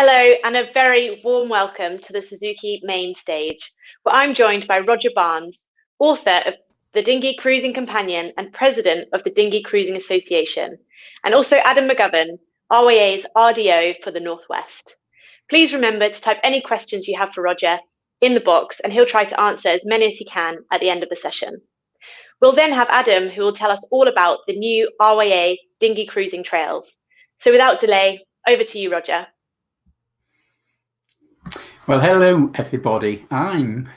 Hello and a very warm welcome to the Suzuki main stage, where I'm joined by Roger Barnes, author of The Dinghy Cruising Companion and president of the Dinghy Cruising Association, and also Adam McGovern, RYA's RDO for the Northwest. Please remember to type any questions you have for Roger in the box and he'll try to answer as many as he can at the end of the session. We'll then have Adam, who will tell us all about the new RYA Dinghy Cruising Trails. So without delay, over to you, Roger. Well, hello, everybody. I'm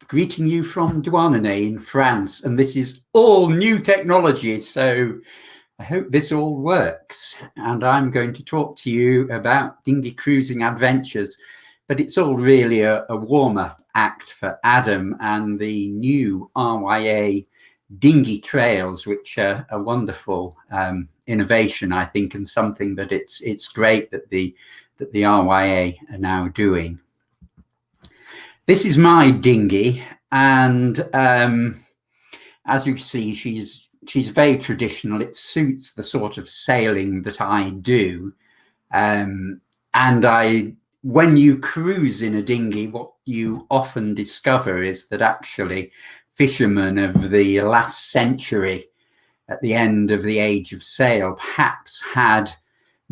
greeting you from Douarnenez in France, and this is all new technology, so I hope this all works. And I'm going to talk to you about Dinghy Cruising Adventures, but it's all really a warm-up act for Adam and the new RYA Dinghy Trails, which are a wonderful innovation, I think, and something that it's great that the RYA are now doing. This is my dinghy, and as you see, she's very traditional. It suits the sort of sailing that I do, and when you cruise in a dinghy, what you often discover is that actually fishermen of the last century, at the end of the age of sail, perhaps had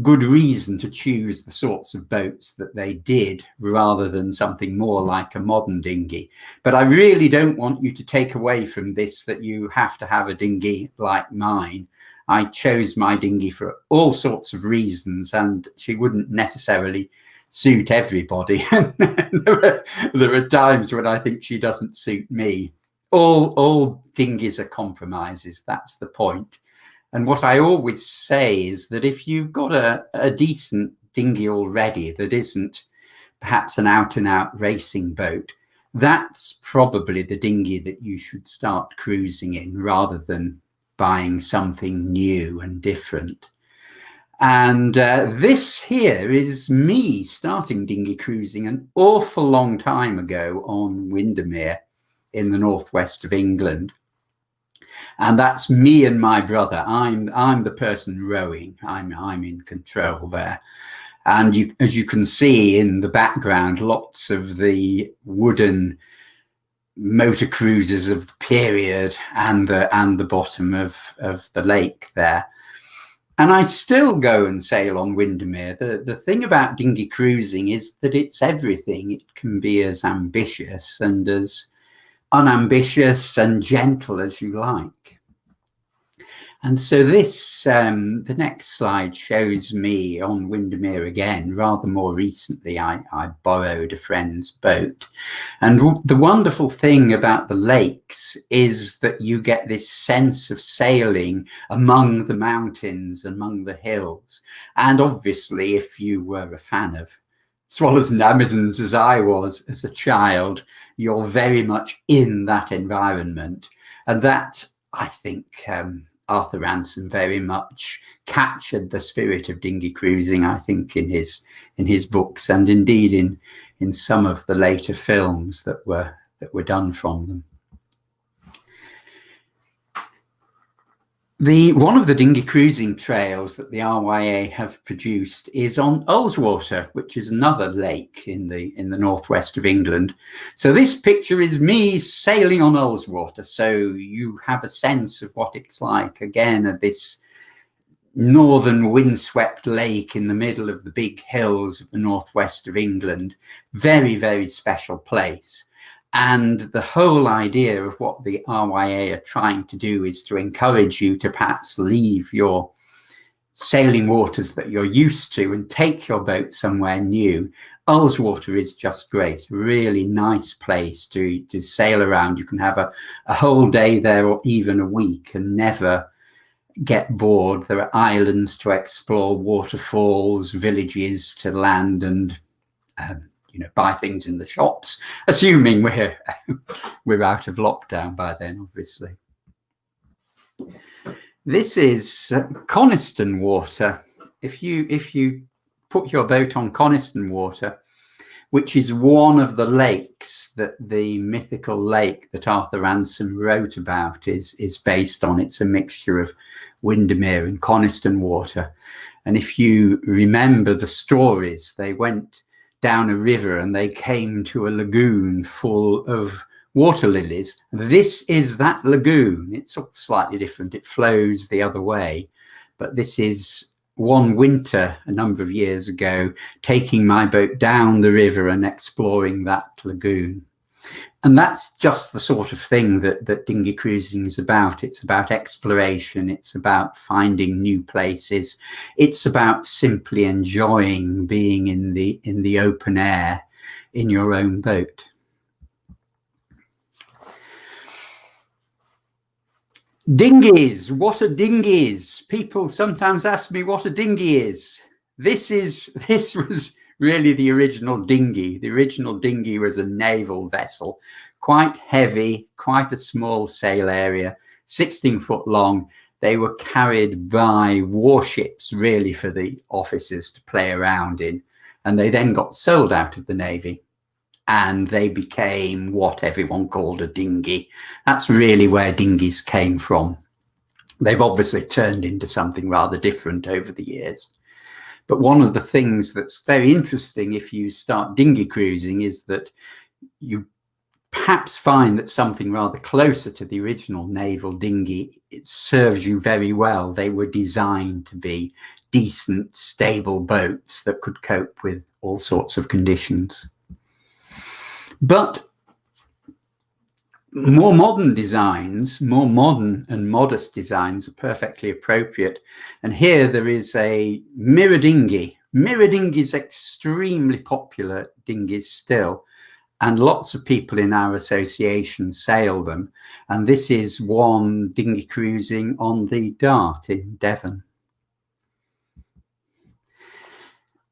good reason to choose the sorts of boats that they did rather than something more like a modern dinghy. But I really don't want you to take away from this that you have to have a dinghy like mine. I chose my dinghy for all sorts of reasons, and she wouldn't necessarily suit everybody. there are times when I think she doesn't suit me. All dinghies are compromises, that's the point. And what I always say is that if you've got a decent dinghy already that isn't perhaps an out-and-out racing boat, that's probably the dinghy that you should start cruising in rather than buying something new and different. And this here is me starting dinghy cruising an awful long time ago on Windermere in the northwest of England. And that's me and my brother. I'm the person rowing. I'm in control there. And as you can see in the background, lots of the wooden motor cruisers of the period and the bottom of the lake there. And I still go and sail on Windermere. The thing about dinghy cruising is that it's everything. It can be as ambitious and as unambitious and gentle as you like. And so this, the next slide shows me on Windermere again. Rather more recently, I borrowed a friend's boat. And the wonderful thing about the lakes is that you get this sense of sailing among the mountains, among the hills. And obviously, if you were a fan of Swallows and Amazons, as I was as a child, you're very much in that environment. And that, I think, Arthur Ransom very much captured the spirit of dinghy cruising, I think, in his books, and indeed in some of the later films that were done from them. One of the dinghy cruising trails that the RYA have produced is on Ullswater, which is another lake in the northwest of England. So this picture is me sailing on Ullswater, so you have a sense of what it's like, again, at this northern windswept lake in the middle of the big hills of the northwest of England. Very, very special place. And the whole idea of what the RYA are trying to do is to encourage you to perhaps leave your sailing waters that you're used to and take your boat somewhere new. Ullswater is just great, a really nice place to sail around. You can have a whole day there or even a week and never get bored. There are islands to explore, waterfalls, villages to land and buy things in the shops, assuming we're out of lockdown by then, obviously. This is Coniston Water. If you put your boat on Coniston Water, which is one of the lakes that the mythical lake that Arthur Ransom wrote about is based on. It's a mixture of Windermere and Coniston Water. And if you remember the stories, they went down a river and they came to a lagoon full of water lilies. This is that lagoon. It's slightly different. It flows the other way. But this is one winter a number of years ago, taking my boat down the river and exploring that lagoon. And that's just the sort of thing that dinghy cruising is about. It's about exploration. It's about finding new places. It's about simply enjoying being in the open air in your own boat. Dinghies. What are dinghies? People sometimes ask me what a dinghy is. This was really the original dinghy. The original dinghy was a naval vessel, quite heavy, quite a small sail area, 16 foot long. They were carried by warships, really, for the officers to play around in. And they then got sold out of the Navy and they became what everyone called a dinghy. That's really where dinghies came from. They've obviously turned into something rather different over the years. But one of the things that's very interesting if you start dinghy cruising is that you perhaps find that something rather closer to the original naval dinghy, it serves you very well. They were designed to be decent, stable boats that could cope with all sorts of conditions. But more modern designs, more modern and modest designs are perfectly appropriate. And here there is a mirror dinghy. Mirror dinghies are extremely popular dinghies still, and lots of people in our association sail them. And this is one dinghy cruising on the Dart in Devon.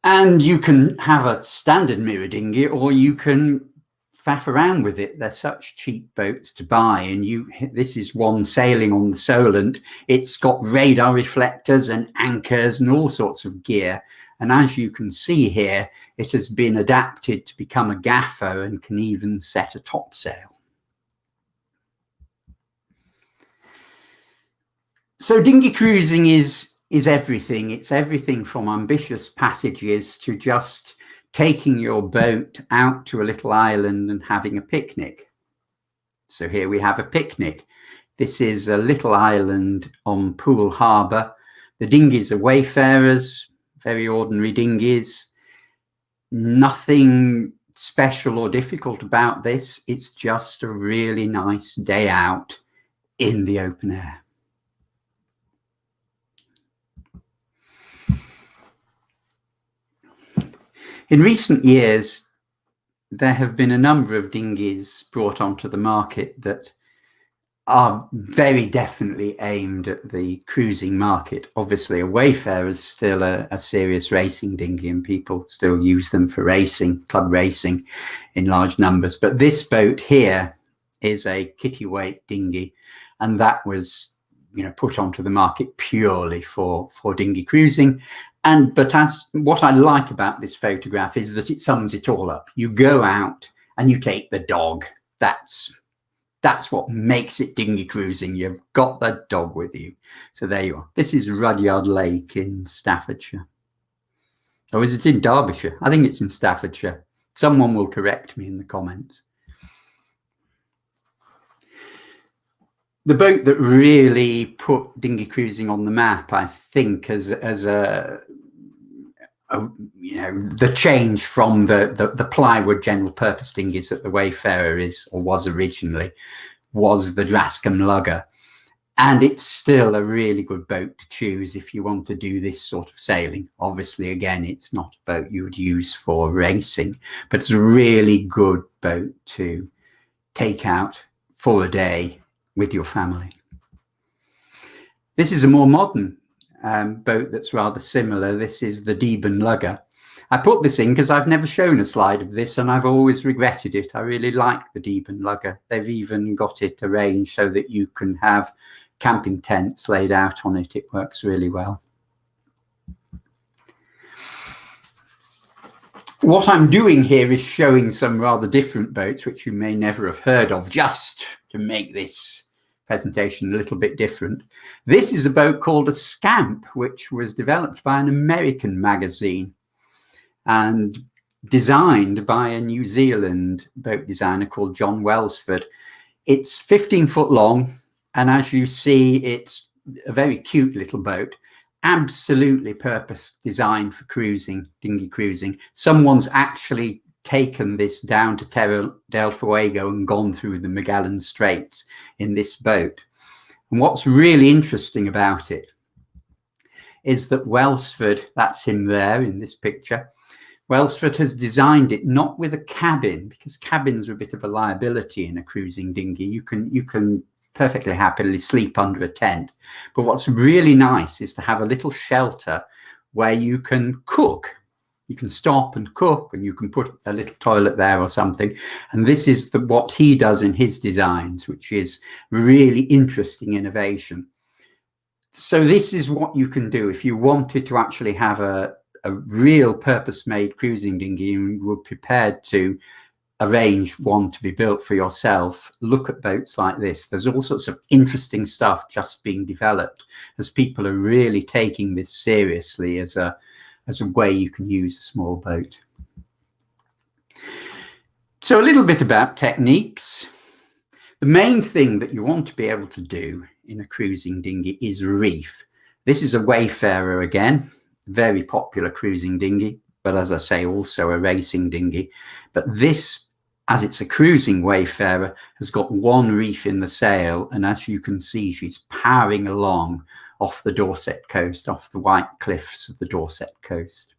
And you can have a standard mirror dinghy, or you can faff around with it. They're such cheap boats to buy, and this is one sailing on the Solent. It's got radar reflectors and anchors and all sorts of gear, and as you can see here, it has been adapted to become a gaffer and can even set a topsail. So dinghy cruising is everything. It's everything from ambitious passages to just taking your boat out to a little island and having a picnic. So here we have a picnic. This is a little island on Poole Harbour. The dinghies are wayfarers, very ordinary dinghies. Nothing special or difficult about this. It's just a really nice day out in the open air. In recent years, there have been a number of dinghies brought onto the market that are very definitely aimed at the cruising market. Obviously, a Wayfarer is still a serious racing dinghy, and people still use them for racing, club racing in large numbers. But this boat here is a kittyweight dinghy, and that was, put onto the market purely for dinghy cruising. But what I like about this photograph is that it sums it all up. You go out and you take the dog. That's what makes it dinghy cruising. You've got the dog with you. So there you are. This is Rudyard Lake in Staffordshire. Or is it in Derbyshire? I think it's in Staffordshire. Someone will correct me in the comments. The boat that really put dinghy cruising on the map, I think, as the change from the plywood general purpose dinghies that the Wayfarer is or was originally, was the Dieben Lugger. And it's still a really good boat to choose if you want to do this sort of sailing. Obviously, again, it's not a boat you would use for racing, but it's a really good boat to take out for a day with your family. This is a more modern boat that's rather similar. This is the Dieben Lugger. I put this in because I've never shown a slide of this and I've always regretted it. I really like the Dieben Lugger. They've even got it arranged so that you can have camping tents laid out on it. It works really well. What I'm doing here is showing some rather different boats which you may never have heard of, just to make this presentation a little bit different. This is a boat called a Scamp, which was developed by an American magazine and designed by a New Zealand boat designer called John Welsford. It's 15 foot long, and as you see, it's a very cute little boat, absolutely purpose designed for cruising, dinghy cruising. Someone's actually taken this down to Terra del Fuego and gone through the Magellan Straits in this boat. And what's really interesting about it is that Welsford, that's him there in this picture, Welsford has designed it not with a cabin, because cabins are a bit of a liability in a cruising dinghy. You can perfectly happily sleep under a tent. But what's really nice is to have a little shelter where you can cook. You can stop and cook, and you can put a little toilet there or something. And this is what he does in his designs, which is really interesting innovation. So this is what you can do if you wanted to actually have a real purpose-made cruising dinghy and were prepared to arrange one to be built for yourself. Look at boats like this. There's all sorts of interesting stuff just being developed as people are really taking this seriously as a way you can use a small boat. So a little bit about techniques. The main thing that you want to be able to do in a cruising dinghy is reef. This is a Wayfarer again, very popular cruising dinghy, but as I say, also a racing dinghy. But this, as it's a cruising Wayfarer, has got one reef in the sail, and as you can see, she's powering along off the Dorset coast, off the white cliffs of the Dorset coast.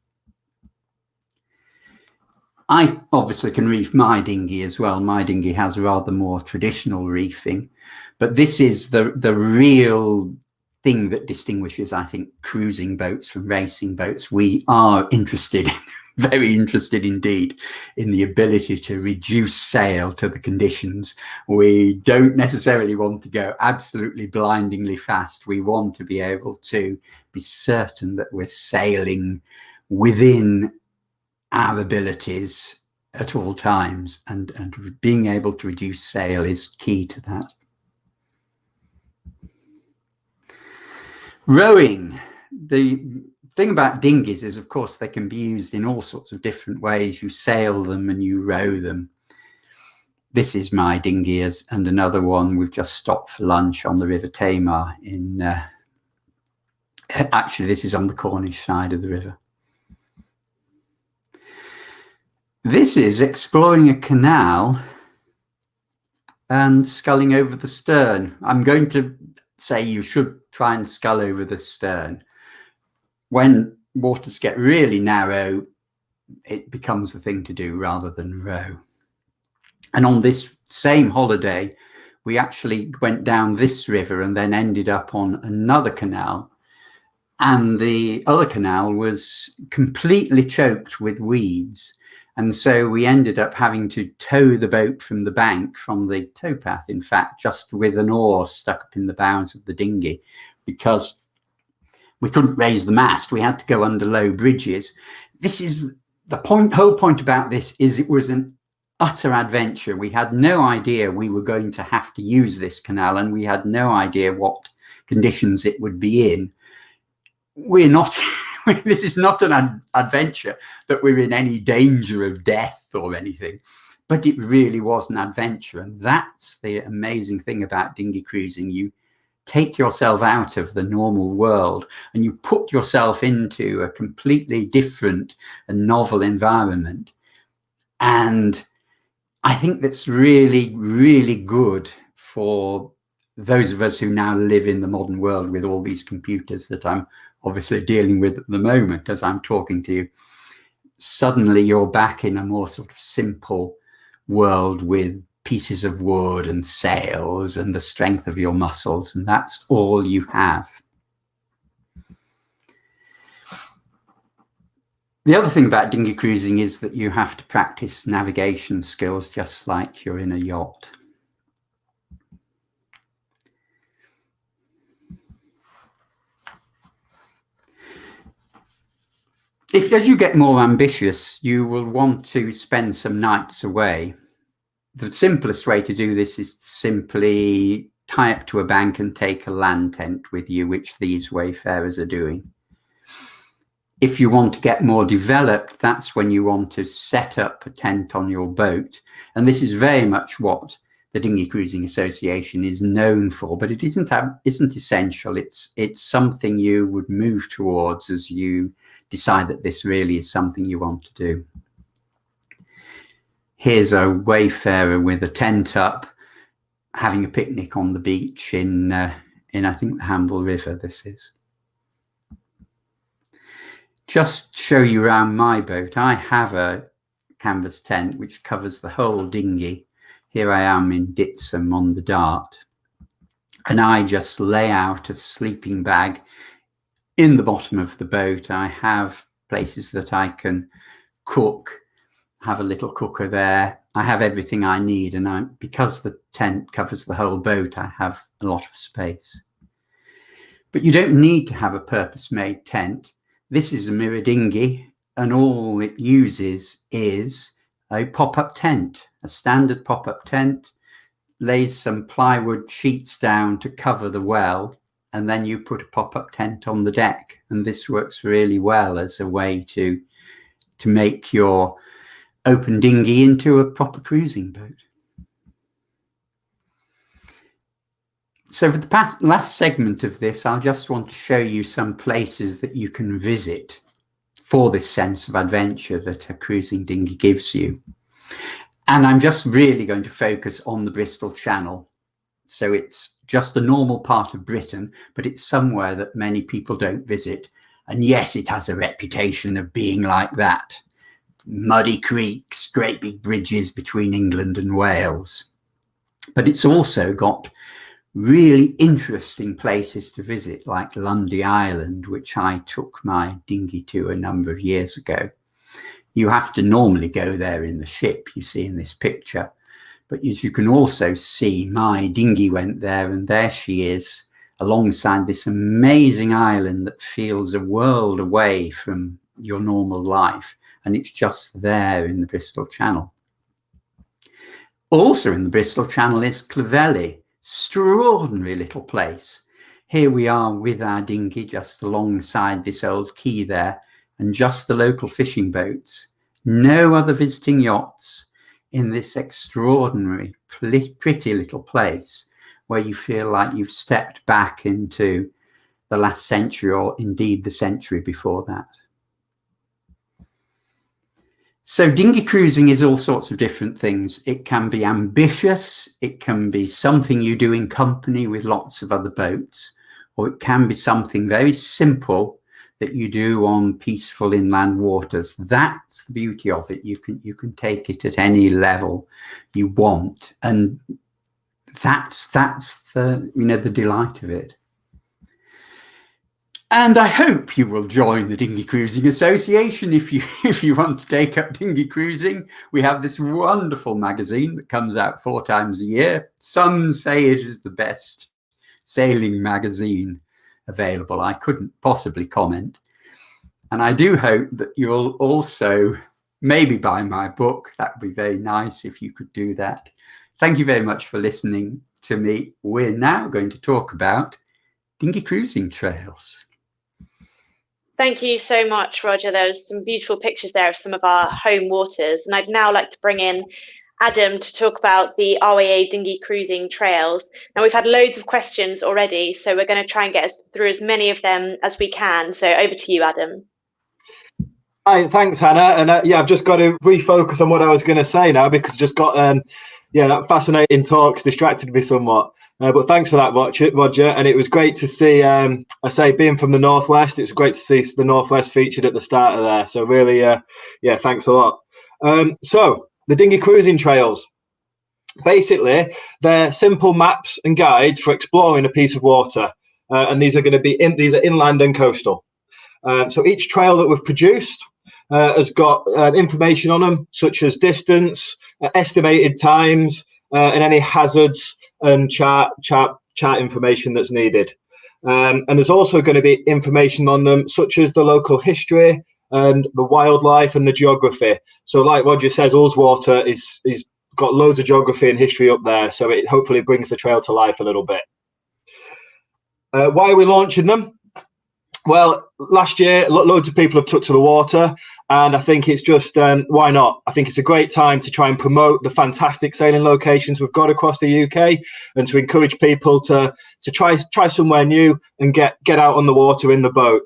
I obviously can reef my dinghy as well. My dinghy has rather more traditional reefing, but this is the real thing that distinguishes, I think, cruising boats from racing boats. We are interested, very interested indeed, in the ability to reduce sail to the conditions. We don't necessarily want to go absolutely blindingly fast. We want to be able to be certain that we're sailing within our abilities at all times, and being able to reduce sail is key to that. Rowing. The thing about dinghies is, of course, they can be used in all sorts of different ways. You sail them and you row them. This is my dinghy, and another one. We've just stopped for lunch on the River Tamar in, actually this is on the Cornish side of the river. This is exploring a canal and sculling over the stern. I'm going to say you should try and scull over the stern. When waters get really narrow, it becomes a thing to do rather than row. And on this same holiday, we actually went down this river and then ended up on another canal. And the other canal was completely choked with weeds. And so we ended up having to tow the boat from the bank, from the towpath, in fact, just with an oar stuck up in the bows of the dinghy, because we couldn't raise the mast. We had to go under low bridges. This is the whole point about this is it was an utter adventure. We had no idea we were going to have to use this canal, and we had no idea what conditions it would be in. We're not... This is not an adventure that we're in any danger of death or anything, but it really was an adventure. And that's the amazing thing about dinghy cruising. You take yourself out of the normal world and you put yourself into a completely different and novel environment. And I think that's really, really good for those of us who now live in the modern world with all these computers that I'm obviously dealing with at the moment as I'm talking to you. Suddenly you're back in a more sort of simple world with pieces of wood and sails and the strength of your muscles, and that's all you have. The other thing about dinghy cruising is that you have to practice navigation skills just like you're in a yacht. As you get more ambitious, you will want to spend some nights away. The simplest way to do this is to simply tie up to a bank and take a land tent with you, which these wayfarers are doing. If you want to get more developed, that's when you want to set up a tent on your boat. And this is very much what the Dinghy Cruising Association is known for, but it isn't essential. It's something you would move towards as you decide that this really is something you want to do. Here's a wayfarer with a tent up, having a picnic on the beach in I think the Hamble River this is. Just show you around my boat. I have a canvas tent which covers the whole dinghy. Here I am in Ditsom on the Dart, and I just lay out a sleeping bag in the bottom of the boat. I have places that I can cook, have a little cooker there. I have everything I need, and because the tent covers the whole boat, I have a lot of space. But you don't need to have a purpose-made tent. This is a mirror dinghy, and all it uses is a pop-up tent, a standard pop-up tent, lays some plywood sheets down to cover the well, and then you put a pop-up tent on the deck. And this works really well as a way to make your open dinghy into a proper cruising boat. So for the last segment of this, I'll just want to show you some places that you can visit for this sense of adventure that a cruising dinghy gives you. And I'm just really going to focus on the Bristol Channel. So it's just a normal part of Britain, but it's somewhere that many people don't visit. And yes, it has a reputation of being like that. Muddy creeks, great big bridges between England and Wales. But it's also got really interesting places to visit, like Lundy Island, which I took my dinghy to a number of years ago. You have to normally go there in the ship, you see in this picture. But as you can also see, my dinghy went there, and there she is alongside this amazing island that feels a world away from your normal life. And it's just there in the Bristol Channel. Also in the Bristol Channel is Clovelly. Extraordinary little place. Here we are with our dinghy just alongside this old quay there, and just the local fishing boats. No other visiting yachts in this extraordinary, pretty little place where you feel like you've stepped back into the last century, or indeed the century before that. So dinghy cruising is all sorts of different things. It can be ambitious, it can be something you do in company with lots of other boats, or it can be something very simple that you do on peaceful inland waters. That's the beauty of it. You can take it at any level you want, and that's the the delight of it. And I hope you will join the Dinghy Cruising Association if you want to take up dinghy cruising. We have this wonderful magazine that comes out 4 times a year. Some say it is the best sailing magazine available. I couldn't possibly comment. And I do hope that you'll also maybe buy my book. That would be very nice if you could do that. Thank you very much for listening to me. We're now going to talk about Dinghy Cruising Trails. Thank you so much, Roger. There's some beautiful pictures there of some of our home waters. And I'd now like to bring in Adam to talk about the RYA Dinghy Cruising Trails. Now, we've had loads of questions already, so we're going to try and get through as many of them as we can. So over to you, Adam. Hi, thanks, Hannah. And I've just got to refocus on what I was going to say now, because I just got that fascinating talks distracted me somewhat. But thanks for that, Roger. And it was great to see, being from the Northwest, it was great to see the Northwest featured at the start of there. So really, thanks a lot. So the Dinghy Cruising Trails, basically, they're simple maps and guides for exploring a piece of water. And these are going to be these are inland and coastal. So each trail that we've produced has got information on them, such as distance, estimated times, and any hazards and chart information that's needed. And there's also going to be information on them, such as the local history and the wildlife and the geography. So like Roger says, Ullswater is got loads of geography and history up there, so it hopefully brings the trail to life a little bit. Why are we launching them? Well, last year, loads of people have took to the water, and I think it's just, why not? I think it's a great time to try and promote the fantastic sailing locations we've got across the UK, and to encourage people to try somewhere new and get out on the water in the boat.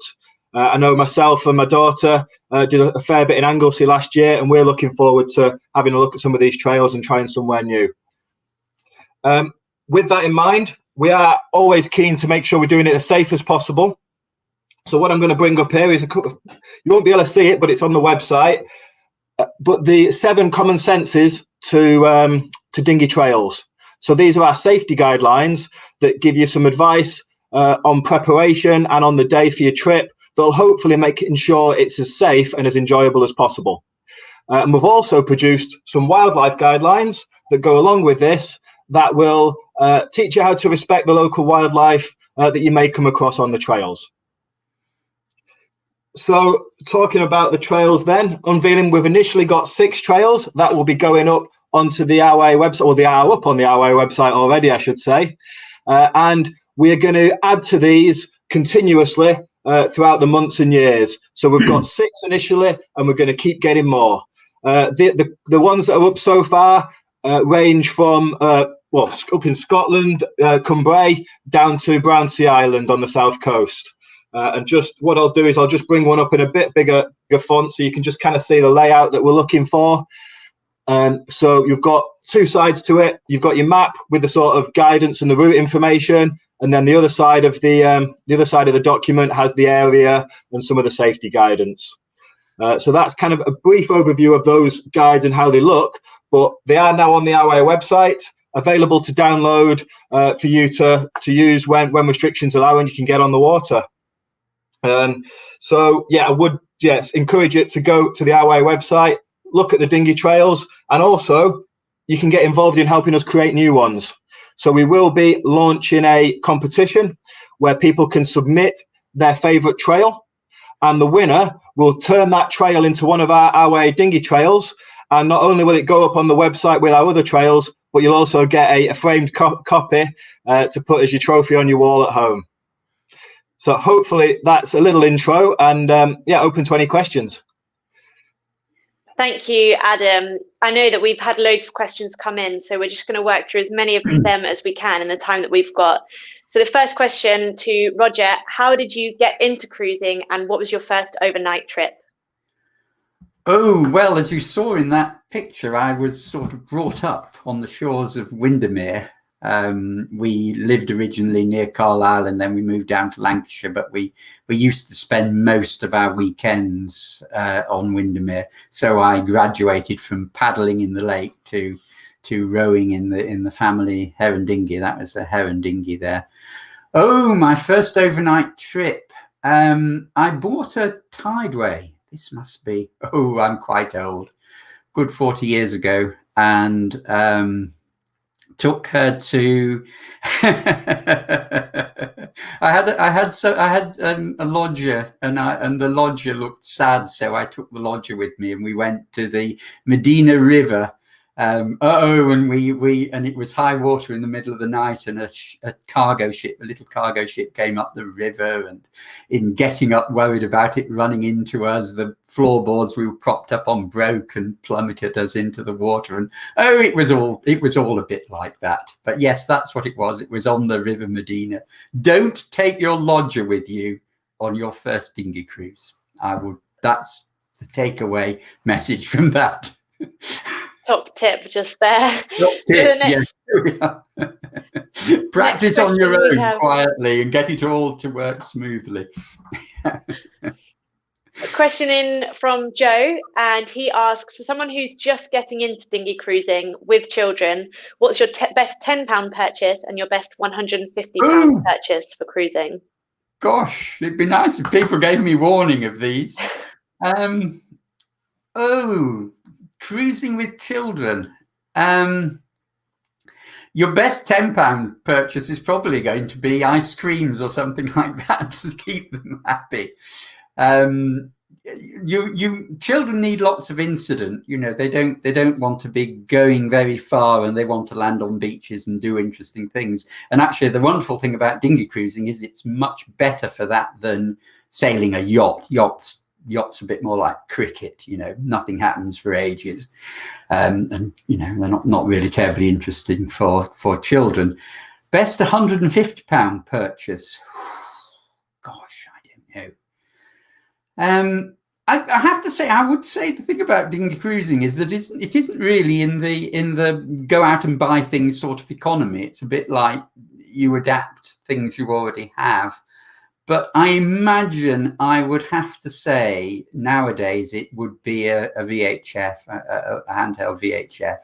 I know myself and my daughter did a fair bit in Anglesey last year, and we're looking forward to having a look at some of these trails and trying somewhere new. With that in mind, we are always keen to make sure we're doing it as safe as possible. So what I'm going to bring up here is a couple of, you won't be able to see it, but it's on the website. But the 7 common senses to dinghy trails. So these are our safety guidelines that give you some advice on preparation and on the day for your trip that'll hopefully make ensure it's as safe and as enjoyable as possible. And we've also produced some wildlife guidelines that go along with this that will teach you how to respect the local wildlife that you may come across on the trails. So talking about the trails then, unveiling, we've initially got 6 trails that will be going up onto the RYA website, or they are up on the RYA website already, I should say. And we are going to add to these continuously throughout the months and years. So we've got 6 initially, and we're going to keep getting more. The ones that are up so far range from, well, up in Scotland, Cumbria, down to Brownsea Island on the south coast. And just what I'll do is I'll just bring one up in a bit bigger font so you can just kind of see the layout that we're looking for. So you've got 2 sides to it. You've got your map with the sort of guidance and the route information, and then the other side of the document has the area and some of the safety guidance. So that's kind of a brief overview of those guides and how they look. But they are now on the RYA website, available to download for you to use when restrictions allow and you can get on the water. So yeah, I would encourage it to go to the RYA website, look at the dinghy trails, and also you can get involved in helping us create new ones. So we will be launching a competition where people can submit their favorite trail, and the winner will turn that trail into one of our RYA dinghy trails. And not only will it go up on the website with our other trails, but you'll also get a framed copy to put as your trophy on your wall at home. So hopefully that's a little intro, and open to any questions. Thank you, Adam. I know that we've had loads of questions come in, so we're just going to work through as many of them as we can in the time that we've got. So the first question to Roger, how did you get into cruising, and what was your first overnight trip? Oh, well, as you saw in that picture, I was sort of brought up on the shores of Windermere. We lived originally near Carlisle, and then we moved down to Lancashire, but we used to spend most of our weekends on Windermere. So I graduated from paddling in the lake to rowing in the family Heron Dinghy. That was a Heron Dinghy there. Oh, my first overnight trip. I bought a Tideway. This must be, I'm quite old, good 40 years ago, and took her to I had a lodger, and the lodger looked sad, so I took the lodger with me, and we went to the Medina River. And it was high water in the middle of the night, and a cargo ship, a little cargo ship, came up the river, and in getting up, worried about it running into us, the floorboards we were propped up on broke and plummeted us into the water. And it was all a bit like that. But yes, that's what it was. It was on the River Medina. Don't take your lodger with you on your first dinghy cruise. That's the takeaway message from that. Top tip just there. Top tip, yes. Practice on your own quietly and get it all to work smoothly. A question in from Joe, and he asks, for someone who's just getting into dinghy cruising with children, what's your best £10 purchase and your best £150 purchase for cruising? Gosh, it'd be nice if people gave me warning of these. Cruising with children. Your best £10 purchase is probably going to be ice creams or something like that to keep them happy. you children need lots of incident. You know, they don't want to be going very far, and they want to land on beaches and do interesting things. And actually, the wonderful thing about dinghy cruising is it's much better for that than sailing a yacht. Yachts a bit more like cricket. You know, nothing happens for ages, and you know they're not really terribly interesting for children. Best £150 purchase. Gosh, I don't know. I have to say, I would say the thing about dinghy cruising is that it isn't really in the go out and buy things sort of economy. It's a bit like you adapt things you already have. But I imagine I would have to say nowadays it would be a VHF, a handheld VHF.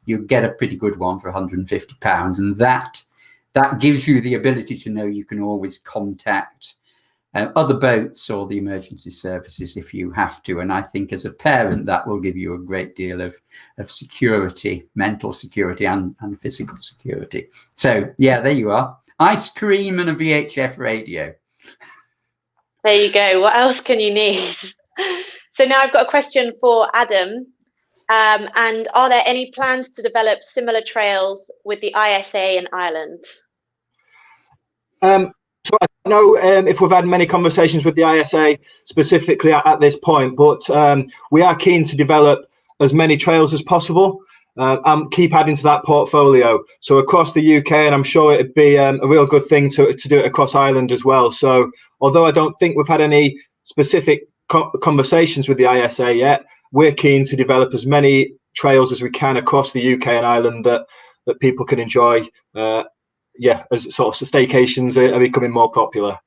You'd get a pretty good one for £150, and that gives you the ability to know you can always contact other boats or the emergency services if you have to. And I think as a parent, that will give you a great deal of security, mental security and physical security. So yeah, there you are. Ice cream and a VHF radio. There you go. What else can you need? So now I've got a question for Adam. And are there any plans to develop similar trails with the ISA in Ireland? So I don't know if we've had many conversations with the ISA specifically at this point, but we are keen to develop as many trails as possible and keep adding to that portfolio. So across the UK, and I'm sure it'd be a real good thing to do it across Ireland as well. So although I don't think we've had any specific conversations with the ISA yet, we're keen to develop as many trails as we can across the UK and Ireland that people can enjoy. As sort of staycations are becoming more popular.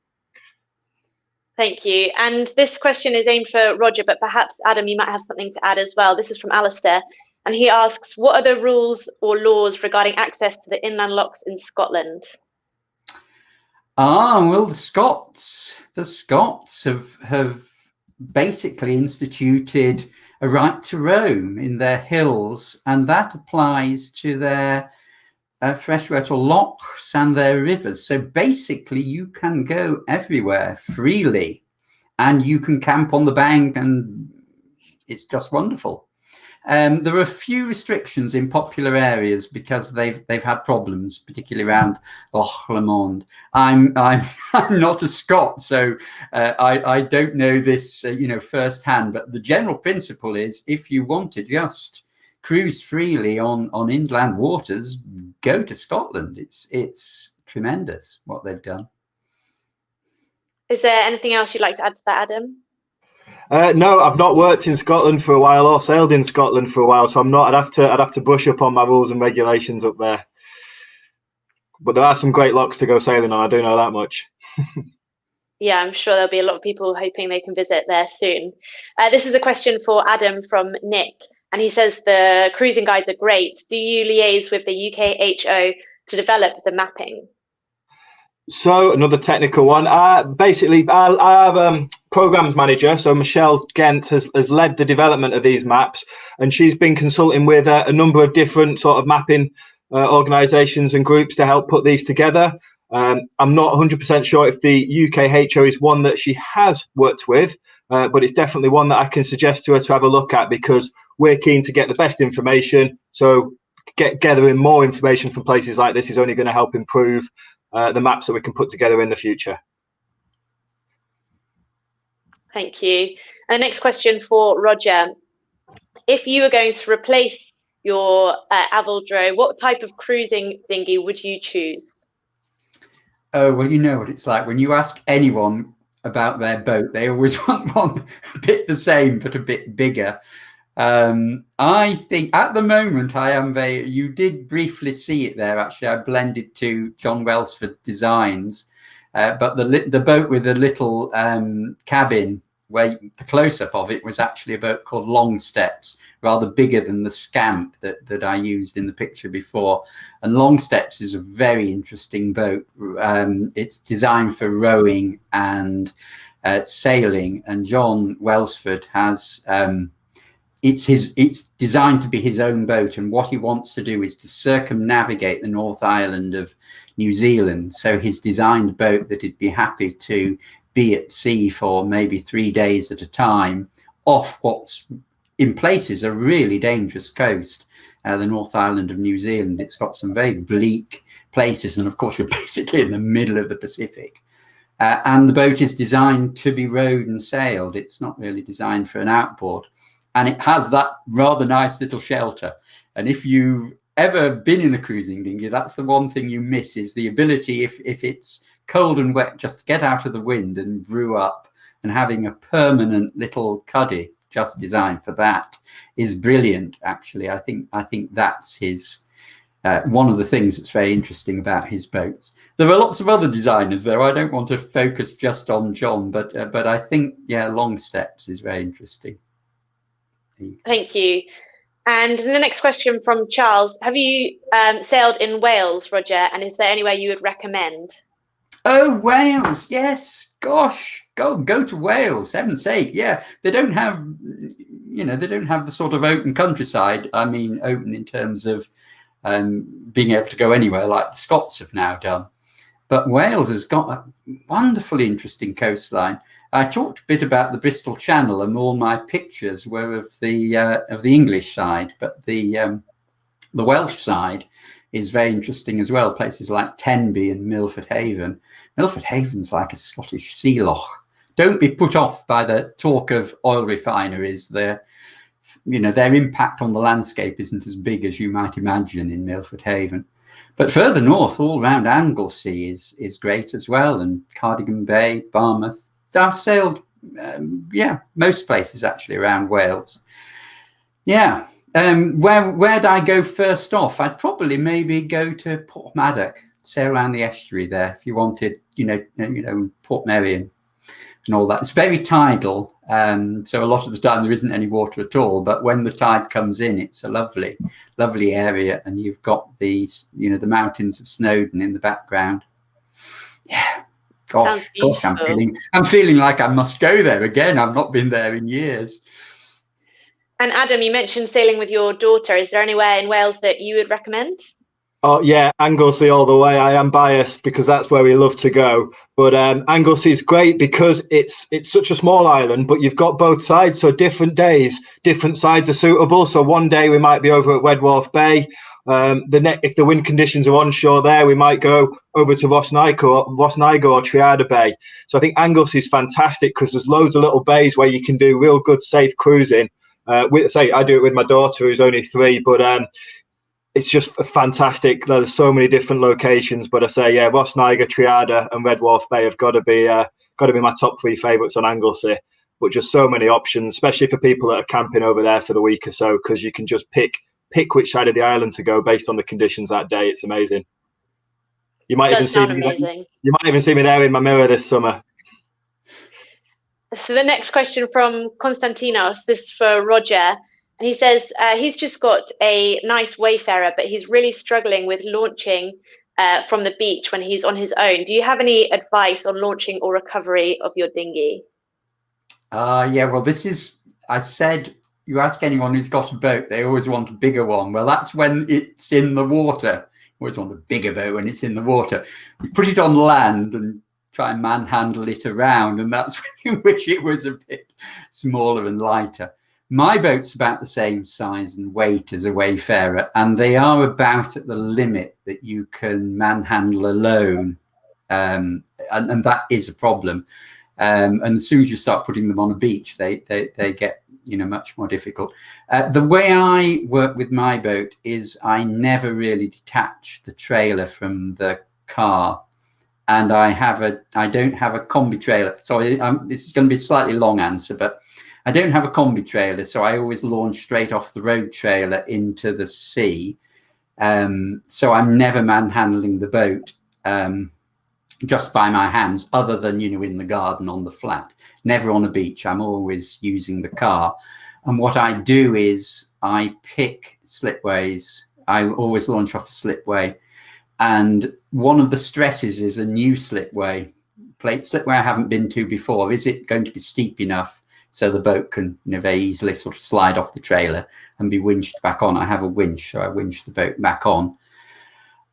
Thank you. And this question is aimed for Roger, but perhaps Adam, you might have something to add as well. This is from Alistair, and he asks, what are the rules or laws regarding access to the inland locks in Scotland? Well, the Scots have basically instituted a right to roam in their hills, and that applies to their freshwater locks and their rivers. So basically you can go everywhere freely, and you can camp on the bank, and it's just wonderful. There are a few restrictions in popular areas because they've had problems, particularly around Loch Lomond. I'm not a Scot, so I don't know this firsthand, but the general principle is if you want to just cruise freely on inland waters, go to Scotland. It's tremendous what they've done. Is there anything else you'd like to add to that, Adam? No, I've not worked in Scotland for a while or sailed in Scotland for a while, so I'd have to brush up on my rules and regulations up there. But there are some great locks to go sailing on, I do know that much. Yeah, I'm sure there'll be a lot of people hoping they can visit there soon. This is a question for Adam from Nick. And he says the cruising guides are great. Do you liaise with the UKHO to develop the mapping? So another technical one. Basically, I have programs manager. So Michelle Gent has led the development of these maps, and she's been consulting with a number of different sort of mapping organisations and groups to help put these together. I'm not 100% sure if the UKHO is one that she has worked with, but it's definitely one that I can suggest to her to have a look at, because we're keen to get the best information. So gathering more information from places like this is only going to help improve the maps that we can put together in the future. Thank you. And the next question for Roger. If you were going to replace your Avaldro, what type of cruising dinghy would you choose? Oh, well, you know what it's like when you ask anyone about their boat, they always want one a bit the same but a bit bigger. I think at the moment I am you did briefly see it there, actually. I blended to John Welsford designs, but the boat with the little cabin, where the close-up of it was actually a boat called Long Steps, rather bigger than the Scamp that I used in the picture before. And Long Steps is a very interesting boat. It's designed for rowing and sailing, and John Welsford has it's designed to be his own boat, and what he wants to do is to circumnavigate the North Island of New Zealand. So he's designed a boat that he'd be happy to be at sea for maybe 3 days at a time off what's in places a really dangerous coast. The North Island of New Zealand, it's got some very bleak places, and of course you're basically in the middle of the Pacific. And the boat is designed to be rowed and sailed. It's not really designed for an outboard. And it has that rather nice little shelter. And if you've ever been in a cruising dinghy, that's the one thing you miss, is the ability, if it's cold and wet, just to get out of the wind and brew up. And having a permanent little cuddy just designed for that is brilliant, actually. I think that's his one of the things that's very interesting about his boats. There are lots of other designers, though. I don't want to focus just on John, but I think, yeah, Long Steps is very interesting. Thank you. And the next question from Charles: have you sailed in Wales, Roger? And is there anywhere you would recommend? Oh, Wales, yes. Gosh, go to Wales. Heaven's sake, yeah. They don't have, they don't have the sort of open countryside. I mean, open in terms of being able to go anywhere like the Scots have now done. But Wales has got a wonderfully interesting coastline. I talked a bit about the Bristol Channel, and all my pictures were of the English side, but the Welsh side is very interesting as well. Places like Tenby and Milford Haven. Milford Haven's like a Scottish sea loch. Don't be put off by the talk of oil refineries. Their impact on the landscape isn't as big as you might imagine in Milford Haven. But further north, all around Anglesey is great as well, and Cardigan Bay, Barmouth. I've sailed, most places actually around Wales. Yeah. Where'd I go first off? I'd probably maybe go to Porthmadog, sail around the estuary there if you wanted, Portmeirion and all that. It's very tidal, so a lot of the time there isn't any water at all. But when the tide comes in, it's a lovely, lovely area, and you've got these, the mountains of Snowdon in the background. Yeah, gosh, I'm feeling like I must go there again. I've not been there in years. And Adam, you mentioned sailing with your daughter. Is there anywhere in Wales that you would recommend? Oh yeah, Anglesey all the way. I am biased because that's where we love to go. But Anglesey is great because it's such a small island, but you've got both sides. So different days, different sides are suitable. So one day we might be over at Wedwharf Bay. If the wind conditions are onshore there, we might go over to Rossniger or Triada Bay. So I think Anglesey is fantastic because there's loads of little bays where you can do real good, safe cruising. I do it with my daughter who's only 3, but it's just fantastic. There's so many different locations, but I say, yeah, Rossniger, Triada, and Wedwharf Bay have got to be my top 3 favourites on Anglesey. But just so many options, especially for people that are camping over there for the week or so, because you can just pick which side of the island to go based on the conditions that day. It's amazing. You might even see me there in my mirror this summer. So the next question from Konstantinos, this is for Roger. And he says he's just got a nice Wayfarer, but he's really struggling with launching from the beach when he's on his own. Do you have any advice on launching or recovery of your dinghy? Well, I said, you ask anyone who's got a boat, they always want a bigger one. Well, that's when it's in the water. You always want a bigger boat when it's in the water. You put it on land and try and manhandle it around, and that's when you wish it was a bit smaller and lighter. My boat's about the same size and weight as a Wayfarer, and they are about at the limit that you can manhandle alone, and that is a problem. And as soon as you start putting them on a beach, they get much more difficult. The way I work with my boat is I never really detach the trailer from the car, and I don't have a combi trailer. Sorry, this is going to be a slightly long answer, but I don't have a combi trailer, so I always launch straight off the road trailer into the sea. So I'm never manhandling the boat just by my hands, other than, in the garden on the flat. Never on a beach. I'm always using the car. And what I do is I pick slipways. I always launch off a slipway. And one of the stresses is a new slipway. Slipway I haven't been to before. Is it going to be steep enough so the boat can very easily sort of slide off the trailer and be winched back on? I have a winch, so I winch the boat back on.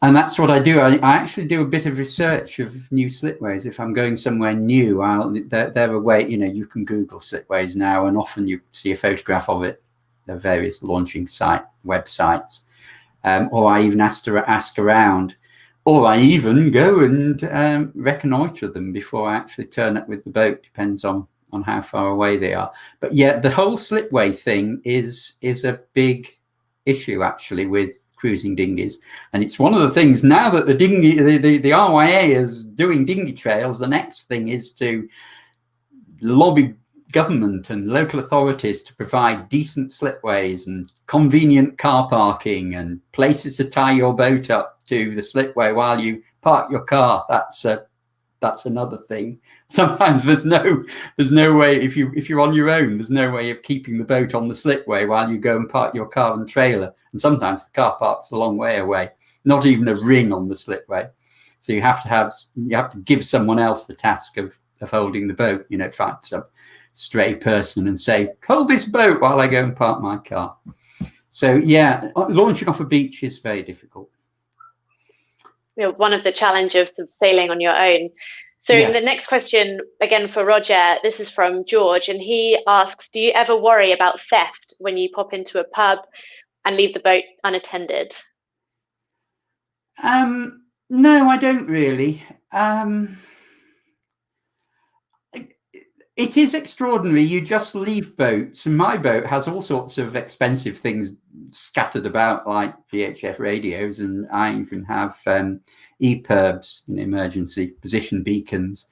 And that's what I do. I actually do a bit of research of new slipways. If I'm going somewhere new, they're a way, you can Google slipways now, and often you see a photograph of it. There are various launching websites. Or I even ask around, or I even go and reconnoitre them before I actually turn up with the boat. Depends on how far away they are. But yeah, the whole slipway thing is a big issue actually with cruising dinghies, and it's one of the things now that the RYA is doing dinghy trails. The next thing is to lobby government and local authorities to provide decent slipways and convenient car parking and places to tie your boat up to the slipway while you park your car. That's another thing. Sometimes there's no way, if you're on your own, there's no way of keeping the boat on the slipway while you go and park your car and trailer. And sometimes the car park's a long way away, not even a ring on the slipway. So you have to give someone else the task of holding the boat, find some stray person and say, hold this boat while I go and park my car. So yeah, launching off a beach is very difficult. One of the challenges of sailing on your own. So Yes. The next question, again for Roger, this is from George, and he asks, do you ever worry about theft when you pop into a pub and leave the boat unattended? No, I don't really. It is extraordinary. You just leave boats, and my boat has all sorts of expensive things scattered about, like VHF radios, and I even have EPIRBs, emergency position beacons.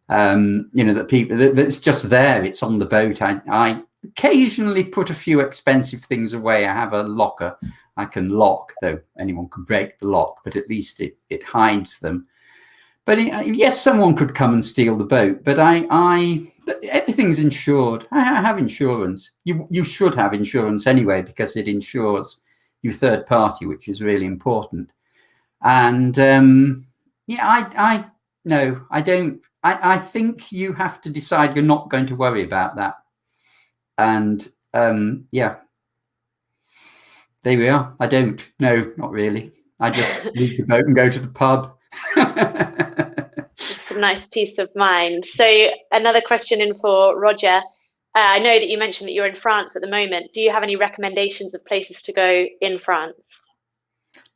That's just there. It's on the boat. I occasionally put a few expensive things away. I have a locker I can lock, though anyone can break the lock, but at least it hides them. But yes, someone could come and steal the boat, but everything's insured. I have insurance. You should have insurance anyway, because it insures you third party, which is really important. And I don't. I think you have to decide you're not going to worry about that. And there we are. I don't. No, not really. I just leave the boat and go to the pub. It's a nice peace of mind. So another question in for Roger. I know that you mentioned that you're in France at the moment. Do you have any recommendations of places to go in France?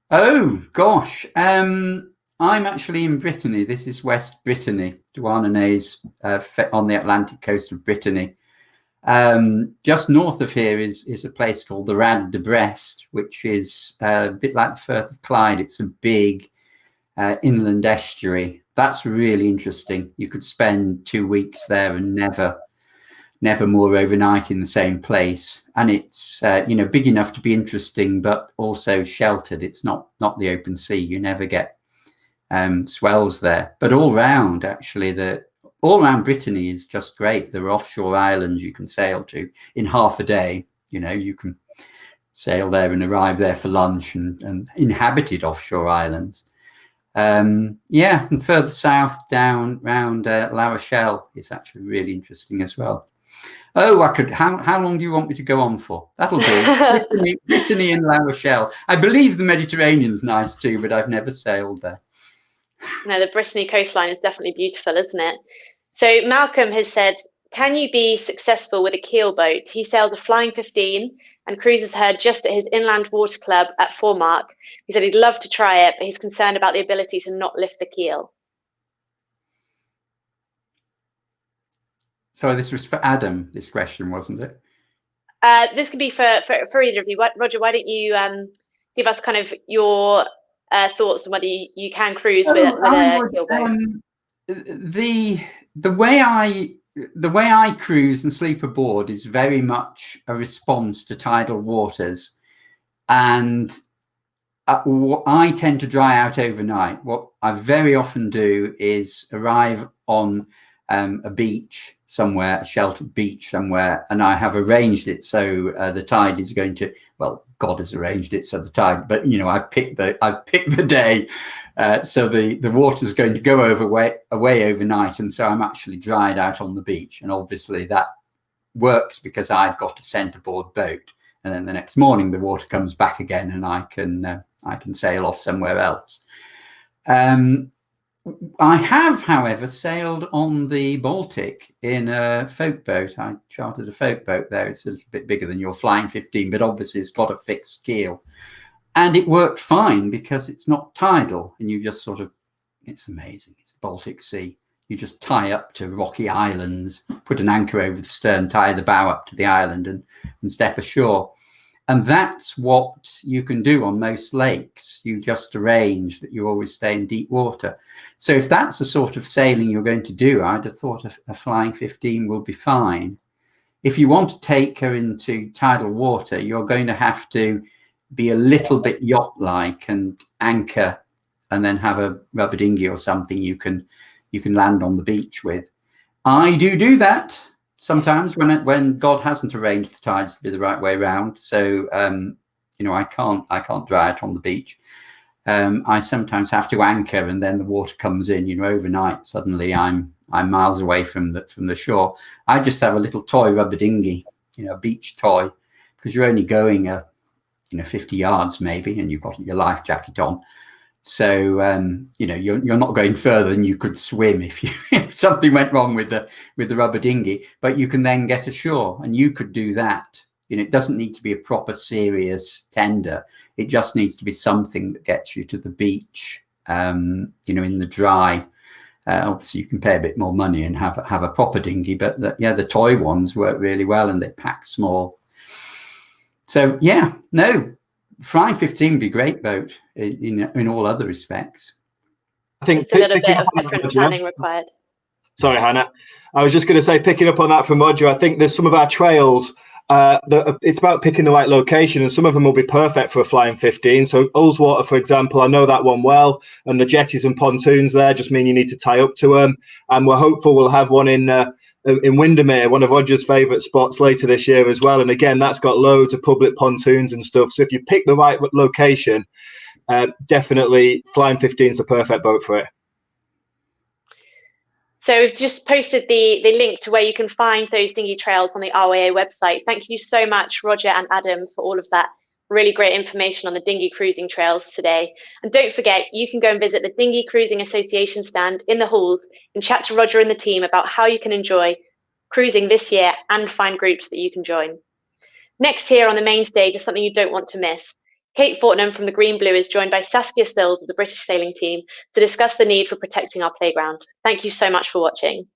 Oh gosh, I'm actually in Brittany. This is West Brittany, Douarnenez, on the Atlantic coast of Brittany. Just north of here is a place called the Rad de Brest, which is a bit like the Firth of Clyde. It's a big inland estuary. That's really interesting. You could spend 2 weeks there and never more overnight in the same place. And it's big enough to be interesting, but also sheltered. It's not the open sea. You never get swells there. But all round, actually, all around Brittany is just great. There are offshore islands you can sail to in half a day. You can sail there and arrive there for lunch, and inhabited offshore islands. And further south down round La Rochelle is actually really interesting as well. Oh, I could. How long do you want me to go on for? That'll do. Brittany and La Rochelle. I believe the Mediterranean's nice too, but I've never sailed there. No, the Brittany coastline is definitely beautiful, isn't it? So Malcolm has said, can you be successful with a keel boat? He sails a Flying 15 and cruises her just at his inland water club at Foremark. He said he'd love to try it, but he's concerned about the ability to not lift the keel. So this was for Adam, this question, wasn't it? This could be for either of you. Roger, why don't you give us kind of your thoughts on whether you can cruise with a keel boat? The way I cruise and sleep aboard is very much a response to tidal waters, and I tend to dry out overnight. What I very often do is arrive on a beach somewhere, a sheltered beach somewhere, and I have arranged it so the tide is going to, well, God has arranged it so the tide, but I've picked the day, so the water's going to go away overnight, and so I'm actually dried out on the beach. And obviously that works because I've got a centerboard boat, and then the next morning the water comes back again, and I can I can sail off somewhere else. I have, however, sailed on the Baltic in a folk boat. I chartered a folk boat there. It's a bit bigger than your Flying 15, but obviously it's got a fixed keel. And it worked fine because it's not tidal, and you just sort of, it's amazing. It's the Baltic Sea. You just tie up to rocky islands, put an anchor over the stern, tie the bow up to the island and step ashore. And that's what you can do on most lakes. You just arrange that you always stay in deep water. So if that's the sort of sailing you're going to do, I'd have thought a Flying 15 will be fine. If you want to take her into tidal water, you're going to have to be a little bit yacht-like and anchor, and then have a rubber dinghy or something you can land on the beach with. I do that sometimes when God hasn't arranged the tides to be the right way around. So I can't dry it on the beach. I sometimes have to anchor, and then the water comes in. Overnight, suddenly I'm miles away from the shore. I just have a little toy rubber dinghy, a beach toy, because you're only going 50 yards maybe, and you've got your life jacket on. So you're not going further than you could swim if something went wrong with the rubber dinghy. But you can then get ashore, and you could do that. It doesn't need to be a proper serious tender. It just needs to be something that gets you to the beach. In the dry. Obviously, you can pay a bit more money and have a proper dinghy. But the toy ones work really well, and they pack small. So Flying 15 would be a great boat in all other respects. I think just a little bit of different planning required. Sorry, Hannah. I was just going to say, picking up on that from Roger, I think there's some of our trails it's about picking the right location, and some of them will be perfect for a Flying 15. So Ullswater, for example, I know that one well, and the jetties and pontoons there just mean you need to tie up to them. And we're hopeful we'll have one in Windermere, one of Roger's favourite spots, later this year as well. And again, that's got loads of public pontoons and stuff. So if you pick the right location, definitely Flying 15 is the perfect boat for it. So we've just posted the link to where you can find those dinghy trails on the RYA website. Thank you so much, Roger and Adam, for all of that really great information on the dinghy cruising trails today. And don't forget, you can go and visit the Dinghy Cruising Association stand in the halls and chat to Roger and the team about how you can enjoy cruising this year and find groups that you can join. Next here on the main stage is something you don't want to miss. Kate Fortnum from the Green Blue is joined by Saskia Stills of the British sailing team to discuss the need for protecting our playground. Thank you so much for watching.